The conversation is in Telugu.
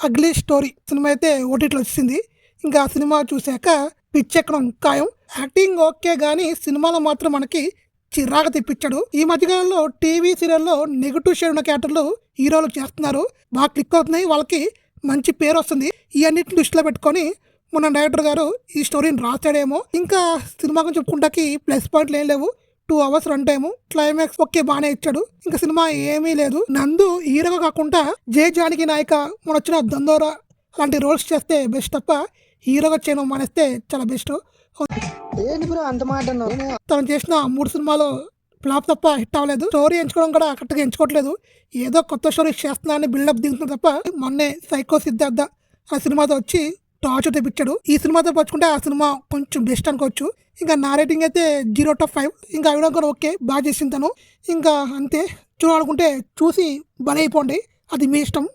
అగ్లీ స్టోరీ సినిమా అయితే ఓటీటీలో వచ్చింది. ఇంకా ఆ సినిమా చూశాక పిచ్చెక్కడం ఖాయం. యాక్టింగ్ ఓకే గానీ సినిమాలో మాత్రం మనకి చిరాకు తెప్పించాడు. ఈ మధ్యకాలంలో టీవీ సీరియల్లో నెగిటివ్ షేడ్ ఉన్న క్యారెక్టర్లు హీరోలు చేస్తున్నారు. బాగా క్లిక్ అవుతున్నాయి, వాళ్ళకి మంచి పేరు వస్తుంది. ఇవన్నిటిని దృష్టిలో పెట్టుకొని మన డైరెక్టర్ గారు ఈ స్టోరీని రాశాడేమో. ఇంకా సినిమా గురించి చెప్పుకుంటాకి ప్లస్ పాయింట్లు ఏం లేవు. 2 hours run time, climax okay బాగానే ఇచ్చాడు. ఇంకా సినిమా ఏమీ లేదు. నందు హీరోగా కాకుండా జే జానకి నాయక మన వచ్చిన దందోరా అలాంటి రోల్స్ చేస్తే బెస్ట్ తప్ప హీరోగా చేయడం మానేస్తే చాలా బెస్ట్. తను చేసిన 3 సినిమాలు ఫ్లాప్ తప్ప హిట్ అవ్వలేదు. స్టోరీ ఎంచుకోవడం కూడా కరెక్ట్గా ఎంచుకోవట్లేదు. ఏదో కొత్త స్టోరీ చేస్తున్నా అని బిల్డప్ దిగుతుంది తప్ప. మొన్నే సైకో సిద్ధార్థ ఆ సినిమాతో వచ్చి టార్చర్ తెప్పించాడు. ఈ సినిమాతో పంచుకుంటే ఆ సినిమా కొంచెం బెస్ట్ అనుకోవచ్చు. ఇంకా నా రేటింగ్ అయితే 0/5. ఇంకా అవి కూడా ఓకే బాగా చేసింది తను. ఇంకా అంతే. చూడాలనుకుంటే చూసి బలైపోండి, అది మీ ఇష్టం.